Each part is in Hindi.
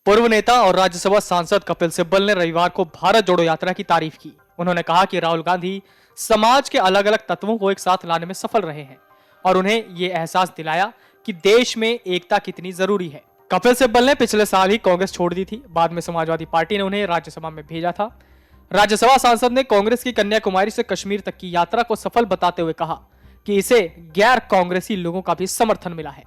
पूर्व नेता और राज्यसभा सांसद कपिल सिब्बल ने रविवार को भारत जोड़ो यात्रा की तारीफ की। उन्होंने कहा कि राहुल गांधी समाज के अलग अलग तत्वों को एक साथ लाने में सफल रहे हैं और उन्हें ये एहसास दिलाया कि देश में एकता कितनी जरूरी है। कपिल सिब्बल ने पिछले साल ही कांग्रेस छोड़ दी थी। बाद में समाजवादी पार्टी ने उन्हें राज्यसभा में भेजा था। राज्यसभा सांसद ने कांग्रेस की कन्याकुमारी से कश्मीर तक की यात्रा को सफल बताते हुए कहा कि इसे गैर कांग्रेसी लोगों का भी समर्थन मिला है।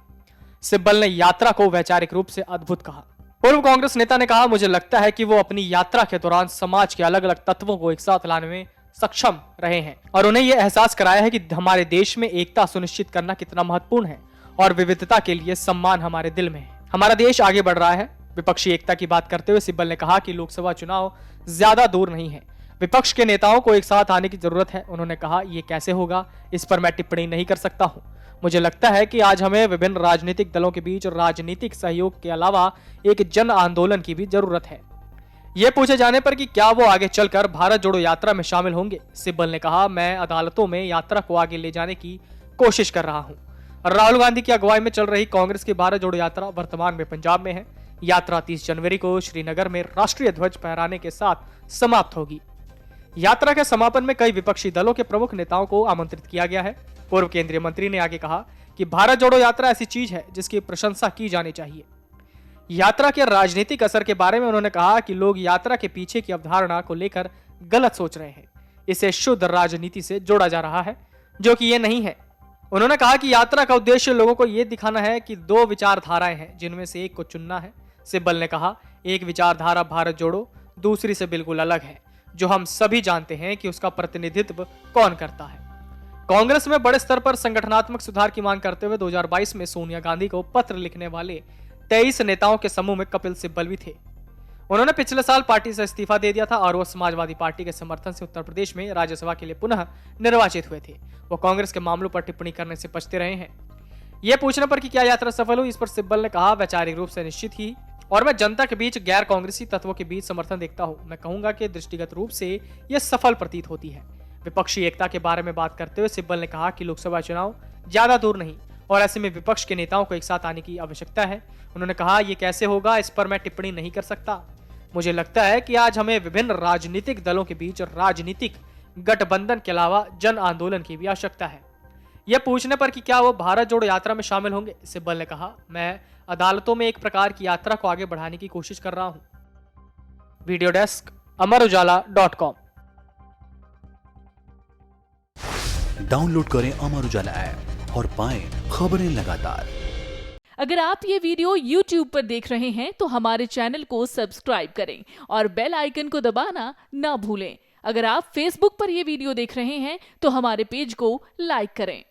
सिब्बल ने यात्रा को वैचारिक रूप से अद्भुत कहा। पूर्व कांग्रेस नेता ने कहा, मुझे लगता है कि वो अपनी यात्रा के दौरान समाज के अलग अलग तत्वों को एक साथ लाने में सक्षम रहे हैं और उन्हें यह एहसास कराया है कि हमारे देश में एकता सुनिश्चित करना कितना महत्वपूर्ण है और विविधता के लिए सम्मान हमारे दिल में है। हमारा देश आगे बढ़ रहा है। विपक्षी एकता की बात करते हुए सिब्बल ने कहा कि लोकसभा चुनाव ज्यादा दूर नहीं है, विपक्ष के नेताओं को एक साथ आने की जरूरत है। उन्होंने कहा, ये कैसे होगा इस पर मैं टिप्पणी नहीं कर सकता हूं। मुझे लगता है कि आज हमें विभिन्न राजनीतिक दलों के बीच राजनीतिक सहयोग के अलावा एक जन आंदोलन की भी जरूरत है। यह पूछे जाने पर कि क्या वो आगे चलकर भारत जोड़ो यात्रा में शामिल होंगे, सिब्बल ने कहा, मैं अदालतों में यात्रा को आगे ले जाने की कोशिश कर रहा हूं। राहुल गांधी की अगुवाई में चल रही कांग्रेस की भारत जोड़ो यात्रा वर्तमान में पंजाब में है। यात्रा 30 जनवरी को श्रीनगर में राष्ट्रीय ध्वज फहराने के साथ समाप्त होगी। यात्रा के समापन में कई विपक्षी दलों के प्रमुख नेताओं को आमंत्रित किया गया है। पूर्व केंद्रीय मंत्री ने आगे कहा कि भारत जोड़ो यात्रा ऐसी चीज है जिसकी प्रशंसा की जानी चाहिए। यात्रा के राजनीतिक असर के बारे में उन्होंने कहा कि लोग यात्रा के पीछे की अवधारणा को लेकर गलत सोच रहे हैं। इसे शुद्ध राजनीति से जोड़ा जा रहा है, जो कि ये नहीं है। उन्होंने कहा कि यात्रा का उद्देश्य लोगों को यह दिखाना है कि दो विचारधाराएं हैं जिनमें से एक को चुनना है। सिब्बल ने कहा, एक विचारधारा भारत जोड़ो दूसरी से बिल्कुल अलग है, जो हम सभी जानते हैं कि उसका प्रतिनिधित्व कौन करता है। कांग्रेस में बड़े स्तर पर संगठनात्मक सुधार की मांग करते हुए 2022 में सोनिया गांधी को पत्र लिखने वाले 23 नेताओं के समूह में कपिल सिब्बल भी थे। उन्होंने पिछले साल पार्टी से इस्तीफा दे दिया था और वो समाजवादी पार्टी के समर्थन से उत्तर प्रदेश में राज्यसभा के लिए पुनः निर्वाचित हुए थे। वो कांग्रेस के मामलों पर टिप्पणी करने से बचते रहे हैं। यह पूछने पर कि क्या यात्रा सफल हुई, इस पर सिब्बल ने कहा, वैचारिक रूप से निश्चित ही, और मैं जनता के बीच गैर कांग्रेसी तत्वों के बीच समर्थन देखता हूं। मैं कहूंगा कि दृष्टिगत रूप से यह सफल प्रतीत होती है। विपक्षी एकता के बारे में बात करते हुए सिब्बल ने कहा कि लोकसभा चुनाव ज्यादा दूर नहीं और ऐसे में विपक्ष के नेताओं को एक साथ आने की आवश्यकता है। उन्होंने कहा, ये कैसे होगा इस पर मैं टिप्पणी नहीं कर सकता। मुझे लगता है कि आज हमें विभिन्न राजनीतिक दलों के बीच राजनीतिक गठबंधन के अलावा जन आंदोलन की भी आवश्यकता है। यह पूछने पर कि क्या वो भारत जोड़ो यात्रा में शामिल होंगे, सिब्बल ने कहा, मैं अदालतों में एक प्रकार की यात्रा को आगे बढ़ाने की कोशिश कर रहा हूं। Video desk अमरउजाला.com। डाउनलोड करें अमर उजाला ऐप और पाएं खबरें लगातार। अगर आप ये वीडियो YouTube पर देख रहे हैं तो हमारे चैनल को सब्सक्राइब करें और बेल आइकन को दबाना ना भूलें। अगर आप Facebook पर ये वीडियो देख रहे हैं तो हमारे पेज को लाइक करें।